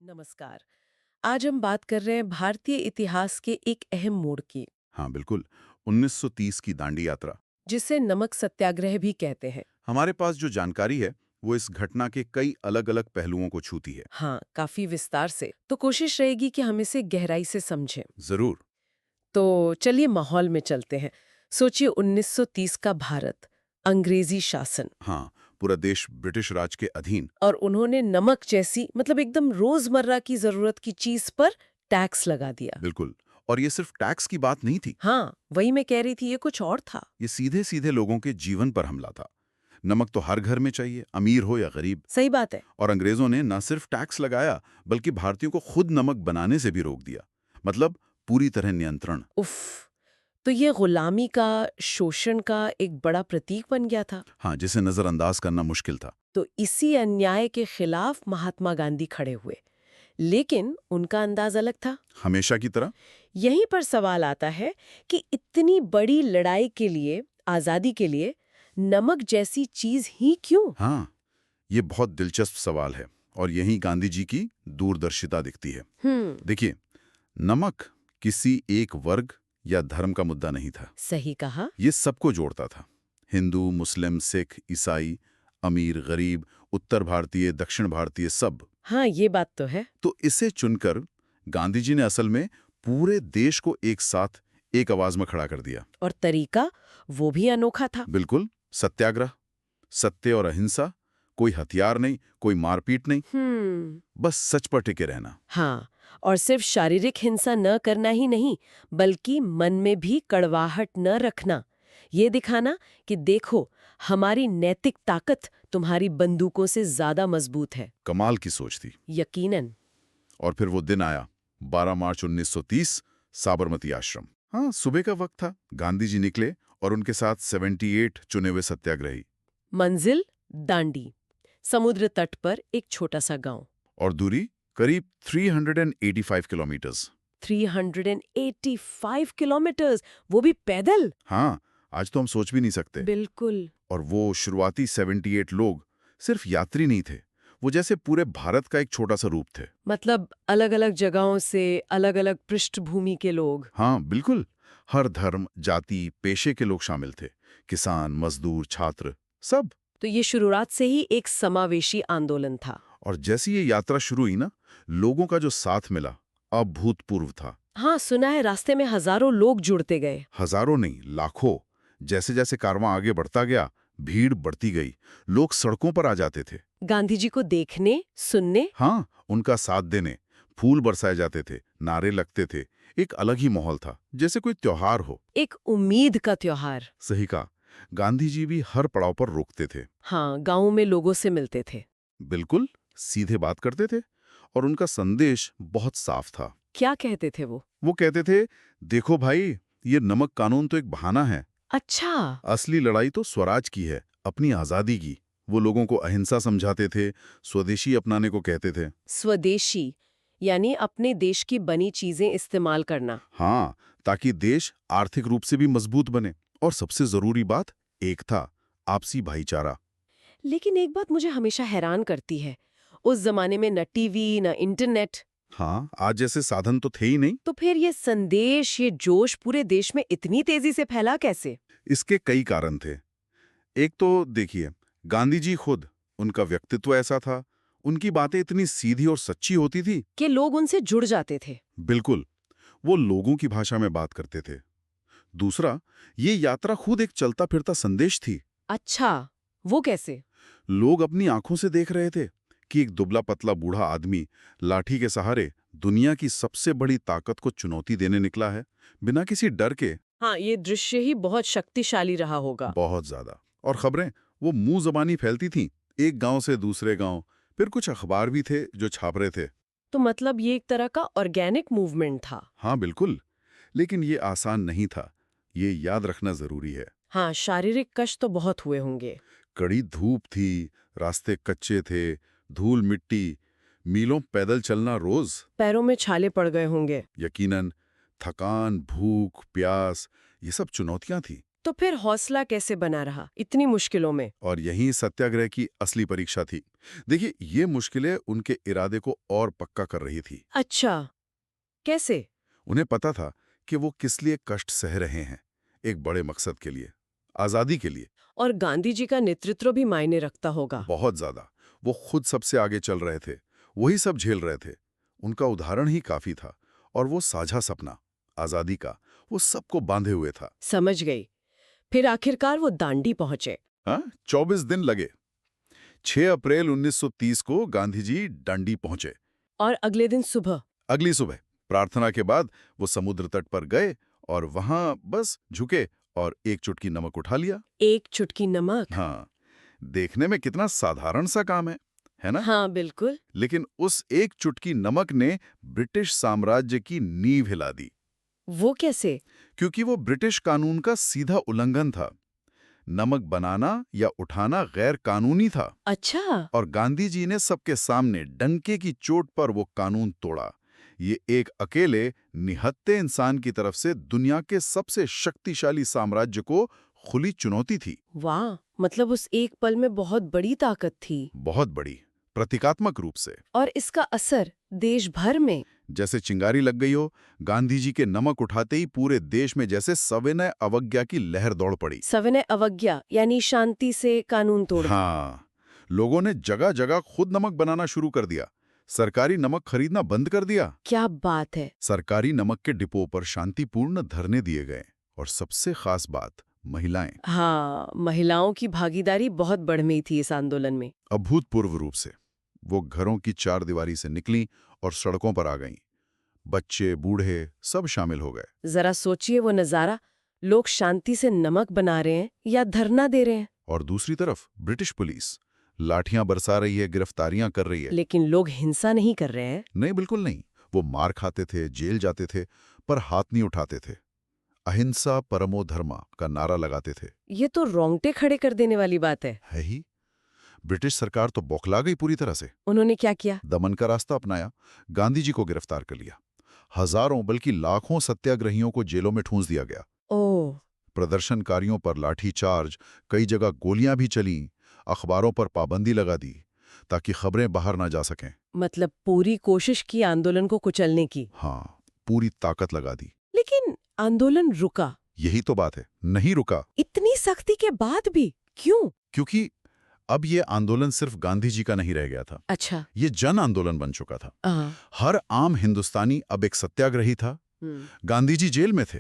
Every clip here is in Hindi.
नमस्कार। आज हम बात कर रहे हैं भारतीय इतिहास के एक अहम मोड़ की, हाँ बिल्कुल। 1930 की दांडी यात्रा। जिसे नमक सत्याग्रह भी कहते हैं। हमारे पास जो जानकारी है वो इस घटना के कई अलग अलग पहलुओं को छूती है। हाँ, काफी विस्तार से। तो कोशिश रहेगी कि हम इसे गहराई से समझें। जरूर। तो चलिए माहौल में चलते हैं। सोचिए 1930 का भारत, अंग्रेजी शासन, हाँ, पूरा देश ब्रिटिश राज के अधीन। और उन्होंने नमक जैसी मतलब एकदम रोजमर्रा की जरूरत की चीज पर टैक्स लगा दिया। बिल्कुल। और ये सिर्फ टैक्स की बात नहीं थी। हाँ, वही मैं कह रही थी, ये कुछ और था। ये सीधे सीधे लोगों के जीवन पर हमला था। नमक तो हर घर में चाहिए, अमीर हो या गरीब। सही बात है। और अंग्रेजों ने न सिर्फ टैक्स लगाया बल्कि भारतीयों को खुद नमक बनाने से भी रोक दिया। मतलब पूरी तरह नियंत्रण। उफ, तो ये गुलामी का, शोषण का एक बड़ा प्रतीक बन गया था। हाँ, जिसे नजरअंदाज करना मुश्किल था। तो इसी अन्याय के खिलाफ महात्मा गांधी खड़े हुए, लेकिन उनका अंदाज अलग था। हमेशा की तरह। यहीं पर सवाल आता है कि इतनी बड़ी लड़ाई के लिए, आजादी के लिए, नमक जैसी चीज ही क्यों? हाँ, ये बहुत दिलचस्प सवाल है और यहीं गांधी जी की दूरदर्शिता दिखती है। देखिए, नमक किसी एक वर्ग या धर्म का मुद्दा नहीं था। सही कहा। ये सबको जोड़ता था। हिंदू, मुस्लिम, सिख, ईसाई, अमीर, गरीब, उत्तर भारतीय, दक्षिण भारतीय, सब। हाँ, ये बात तो है। तो इसे चुनकर गांधी जी ने असल में पूरे देश को एक साथ एक आवाज में खड़ा कर दिया। और तरीका वो भी अनोखा था। बिल्कुल। सत्याग्रह, सत्य और अहिंसा, कोई हथियार नहीं, कोई मारपीट नहीं, बस सच पर टिके रहना। हाँ, और सिर्फ शारीरिक हिंसा न करना ही नहीं, बल्कि मन में भी कड़वाहट न रखना। ये दिखाना कि देखो, हमारी नैतिक ताकत तुम्हारी बंदूकों से ज्यादा मजबूत है। कमाल की सोच थी। यकीनन। और फिर वो दिन आया, 12 मार्च 1930, साबरमती आश्रम। हाँ, सुबह का वक्त था। गांधी जी निकले और उनके साथ 78 चुने हुए सत्याग्रही। मंजिल दांडी, समुद्र तट पर एक छोटा सा गांव। और दूरी करीब 385 किलोमीटर्स। 385 किलोमीटर्स, वो भी पैदल। हाँ, आज तो हम सोच भी नहीं सकते। बिल्कुल। और वो शुरुआती 78 लोग सिर्फ यात्री नहीं थे, वो जैसे पूरे भारत का एक छोटा सा रूप थे। मतलब अलग अलग जगहों से, अलग अलग पृष्ठभूमि के लोग। हाँ बिल्कुल। हर धर्म, जाति, पेशे के लोग शामिल थे। किसान, मजदूर, छात्र, सब। तो ये शुरुआत से ही एक समावेशी आंदोलन था। और जैसी ये यात्रा शुरू हुई ना, लोगों का जो साथ मिला, अभूतपूर्व था। हाँ, सुना है रास्ते में हजारों लोग जुड़ते गए। हजारों नहीं, लाखों। जैसे जैसे कारवां आगे बढ़ता गया, भीड़ बढ़ती गई। लोग सड़कों पर आ जाते थे। गांधी जी को देखने, सुनने। हाँ, उनका साथ देने। फूल बरसाए जाते थे, नारे लगते थे। एक अलग ही माहौल था, जैसे कोई त्योहार हो। एक उम्मीद का त्योहार। सही कहा। गांधी जी भी हर पड़ाव पर रोकते थे। हाँ, गांवों में लोगों से मिलते थे। बिल्कुल, सीधे बात करते थे। और उनका संदेश बहुत साफ था। क्या कहते थे वो? वो कहते थे, देखो भाई, ये नमक कानून तो एक बहाना है। अच्छा। असली लड़ाई तो स्वराज की है, अपनी आजादी की। वो लोगों को अहिंसा समझाते थे, स्वदेशी अपनाने को कहते थे। स्वदेशी यानी अपने देश की बनी चीजें इस्तेमाल करना। हाँ, ताकि देश आर्थिक रूप से भी मजबूत बने। और सबसे जरूरी बात एक था, आपसी भाईचारा। लेकिन एक बात मुझे हमेशा हैरान करती है, उस जमाने में न टीवी न इंटरनेट। हाँ, आज जैसे साधन तो थे ही नहीं। तो फिर ये संदेश, ये जोश पूरे देश में इतनी तेजी से फैला कैसे? इसके कई कारण थे। एक तो देखिए, गांधी जी खुद, उनका व्यक्तित्व ऐसा था। उनकी बातें इतनी सीधी और सच्ची होती थी। कि लोग उनसे जुड़ जाते थे। बिल्कुल, वो लोगों की भाषा में बात करते थे। दूसरा, ये यात्रा खुद एक चलता फिरता संदेश थी। अच्छा, वो कैसे? लोग अपनी आंखों से देख रहे थे कि एक दुबला पतला बूढ़ा आदमी लाठी के सहारे दुनिया की सबसे बड़ी ताकत को चुनौती देने निकला है, बिना किसी डर के। हाँ, ये दृश्य ही बहुत शक्तिशाली रहा होगा। बहुत ज्यादा। और खबरें वो मुंह जबानी फैलती थीं, एक गांव से दूसरे गांव। फिर कुछ अखबार भी थे जो छाप रहे थे। तो मतलब ये एक तरह का ऑर्गेनिक मूवमेंट था। हाँ बिल्कुल। लेकिन ये आसान नहीं था, ये याद रखना जरूरी है। हाँ, शारीरिक कष्ट तो बहुत हुए होंगे। कड़ी धूप थी, रास्ते कच्चे थे, धूल मिट्टी, मीलों पैदल चलना रोज। पैरों में छाले पड़ गए होंगे। यकीनन। थकान, भूख, प्यास, ये सब चुनौतियां थी। तो फिर हौसला कैसे बना रहा इतनी मुश्किलों में? और यही सत्याग्रह की असली परीक्षा थी। देखिए, ये मुश्किलें उनके इरादे को और पक्का कर रही थी। अच्छा, कैसे? उन्हें पता था कि वो किस लिए कष्ट सह रहे हैं, एक बड़े मकसद के लिए, आजादी के लिए। और गांधी जी का नेतृत्व भी मायने रखता होगा। बहुत ज्यादा। वो खुद सबसे आगे चल रहे थे, वही सब झेल रहे थे। उनका उदाहरण ही काफी था। और वो साझा सपना, आजादी का, वो सबको बांधे हुए था। समझ गई। फिर आखिरकार वो दांडी पहुंचे। हाँ, 24 दिन लगे। 6 अप्रैल 1930 को गांधी जी दांडी पहुंचे। और अगले दिन सुबह? अगली सुबह प्रार्थना के बाद वो समुद्र तट पर गए और वहां बस झुके और एक चुटकी नमक उठा लिया। एक चुटकी नमक? हाँ, देखने में कितना साधारण सा काम है ना? हाँ, बिल्कुल। लेकिन उस एक चुटकी नमक ने ब्रिटिश साम्राज्य की नींव हिला दी। वो कैसे? क्योंकि वो ब्रिटिश कानून का सीधा उल्लंघन था। नमक बनाना या उठाना गैर कानूनी था। अच्छा। और गांधी जी ने सबके सामने डंके की चोट पर वो कानून तोड़ा। ये एक अकेले निहत्थे इंसान की तरफ से दुनिया के सबसे शक्तिशाली साम्राज्य को खुली चुनौती थी। वाह, मतलब उस एक पल में बहुत बड़ी ताकत थी। बहुत बड़ी, प्रतीकात्मक रूप से। और इसका असर देश भर में? जैसे चिंगारी लग गई हो, गांधी जी के नमक उठाते ही पूरे देश में जैसे सविनय अवज्ञा की लहर दौड़ पड़ी। सविनय अवज्ञा यानी शांति से कानून तोड़? हाँ, लोगों ने जगह जगह खुद नमक बनाना शुरू कर दिया। सरकारी नमक खरीदना बंद कर दिया। क्या बात है! सरकारी नमक के डिपो पर शांतिपूर्ण धरने दिए गए। और सबसे खास बात, महिलाएं। हाँ, महिलाओं की भागीदारी बहुत बढ़ गई थी इस आंदोलन में। अभूतपूर्व रूप से वो घरों की चारदीवारी से निकलीं और सड़कों पर आ गईं। बच्चे, बूढ़े सब शामिल हो गए। जरा सोचिए वो नजारा, लोग शांति से नमक बना रहे हैं या धरना दे रहे हैं। और दूसरी तरफ ब्रिटिश पुलिस लाठियां बरसा रही है, गिरफ्तारियां कर रही है। लेकिन लोग हिंसा नहीं कर रहे हैं। नहीं, बिल्कुल नहीं। वो मार खाते थे, जेल जाते थे, पर हाथ नहीं उठाते थे। अहिंसा परमो धर्मा का नारा लगाते थे। ये तो रोंगटे खड़े कर देने वाली बात है। है ही। ब्रिटिश सरकार तो बौखला गई पूरी तरह से। उन्होंने क्या किया? दमन का रास्ता अपनाया, गांधी जी को गिरफ्तार कर लिया। हजारों बल्कि लाखों सत्याग्रहियों को जेलों में ठूंस दिया गया। ओह। प्रदर्शनकारियों पर लाठीचार्ज, कई जगह गोलियां भी चलीं, अखबारों पर पाबंदी लगा दी ताकि खबरें बाहर ना जा सकें। मतलब पूरी कोशिश की आंदोलन को कुचलने की। हाँ, पूरी ताकत लगा दी। लेकिन आंदोलन रुका? यही तो बात है, नहीं रुका। इतनी सख्ती के बाद भी क्यों? क्योंकि अब ये आंदोलन सिर्फ गांधी जी का नहीं रह गया था। अच्छा। ये जन आंदोलन बन चुका था। हाँ। हर आम हिंदुस्तानी अब एक सत्याग्रही था। गांधी जी जेल में थे,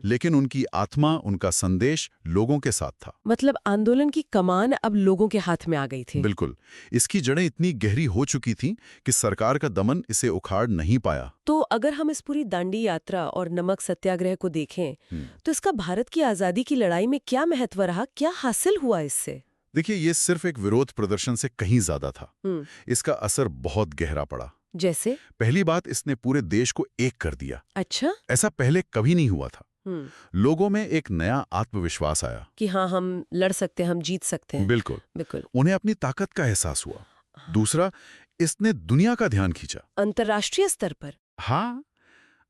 लेकिन उनकी आत्मा, उनका संदेश लोगों के साथ था। मतलब आंदोलन की कमान अब लोगों के हाथ में आ गई थी। बिल्कुल। इसकी जड़ें इतनी गहरी हो चुकी थीं कि सरकार का दमन इसे उखाड़ नहीं पाया। तो अगर हम इस पूरी दांडी यात्रा और नमक सत्याग्रह को देखें, तो इसका भारत की आजादी की लड़ाई में क्या महत्व रहा, क्या हासिल हुआ इससे? देखिए, ये सिर्फ एक विरोध प्रदर्शन से कहीं ज्यादा था। इसका असर बहुत गहरा पड़ा। जैसे? पहली बात, इसने पूरे देश को एक कर दिया। अच्छा। ऐसा पहले कभी नहीं हुआ था। लोगों में एक नया आत्मविश्वास आया कि हाँ, हम लड़ सकते हैं, हम जीत सकते हैं। बिल्कुल बिल्कुल। उन्हें अपनी ताकत का एहसास हुआ। दूसरा, इसने दुनिया का ध्यान खींचा। अंतर्राष्ट्रीय स्तर पर? हाँ,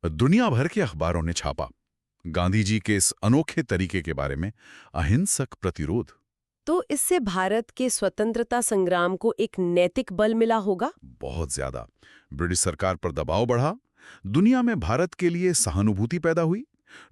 दुनिया भर के अखबारों ने छापा गांधी जी के इस अनोखे तरीके के बारे में, अहिंसक प्रतिरोध। तो इससे भारत के स्वतंत्रता संग्राम को एक नैतिक बल मिला होगा? बहुत ज्यादा। ब्रिटिश सरकार पर दबाव बढ़ा, दुनिया में भारत के लिए सहानुभूति पैदा हुई।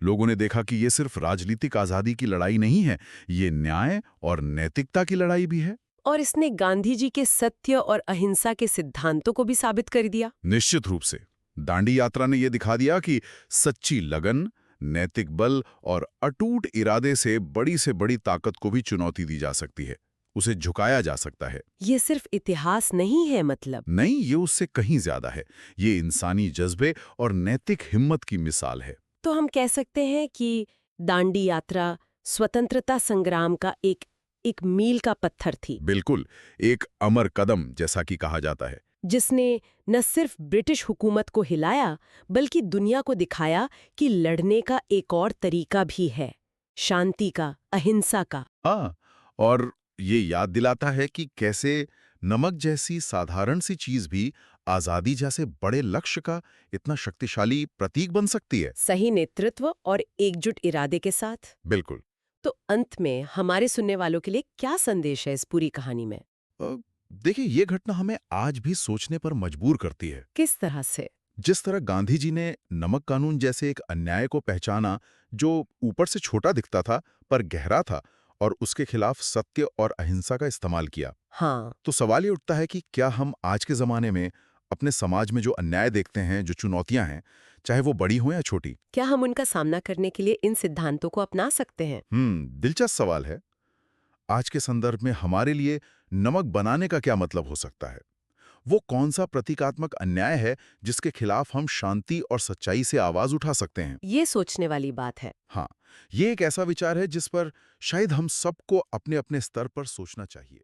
लोगों ने देखा कि ये सिर्फ राजनीतिक आजादी की लड़ाई नहीं है, ये न्याय और नैतिकता की लड़ाई भी है। और इसने गांधी जी के सत्य और अहिंसा के सिद्धांतों को भी साबित कर दिया। निश्चित रूप से। दांडी यात्रा ने यह दिखा दिया कि सच्ची लगन, नैतिक बल और अटूट इरादे से बड़ी ताकत को भी चुनौती दी जा सकती है, उसे झुकाया जा सकता है। ये सिर्फ इतिहास नहीं है मतलब? नहीं, ये उससे कहीं ज्यादा है। ये इंसानी जज्बे और नैतिक हिम्मत की मिसाल है। तो हम कह सकते हैं कि दांडी यात्रा स्वतंत्रता संग्राम का एक मील का पत्थर थी। बिल्कुल, एक अमर कदम जैसा कि कहा जाता है, जिसने न सिर्फ ब्रिटिश हुकूमत को हिलाया, बल्कि दुनिया को दिखाया कि लड़ने का एक और तरीका भी है, शांति का, अहिंसा का। हाँ, और ये याद दिलाता है कि कैसे नमक जैसी साधारण सी चीज भी आजादी जैसे बड़े लक्ष्य का इतना शक्तिशाली प्रतीक बन सकती है। सही नेतृत्व और एकजुट इरादे के साथ। बिल्कुल। तो अंत में हमारे सुनने वालों के लिए क्या संदेश है इस पूरी कहानी में? अ, देखिए, ये घटना हमें आज भी सोचने पर मजबूर करती है। किस तरह से? जिस तरह गांधी जी ने नमक कानून जैसे एक अन्याय को पहचाना, जो ऊपर से छोटा दिखता था पर गहरा था, और उसके खिलाफ सत्य और अहिंसा का इस्तेमाल किया, हाँ। तो सवाल ये उठता है कि क्या हम आज के जमाने में अपने समाज में जो अन्याय देखते हैं, जो चुनौतियां हैं, चाहे वो बड़ी हो या छोटी, क्या हम उनका सामना करने के लिए इन सिद्धांतों को अपना सकते हैं? दिलचस्प सवाल है। आज के संदर्भ में हमारे लिए नमक बनाने का क्या मतलब हो सकता है? वो कौन सा प्रतीकात्मक अन्याय है जिसके खिलाफ हम शांति और सच्चाई से आवाज उठा सकते हैं? ये सोचने वाली बात है। हाँ, ये एक ऐसा विचार है जिस पर शायद हम सबको अपने अपने स्तर पर सोचना चाहिए।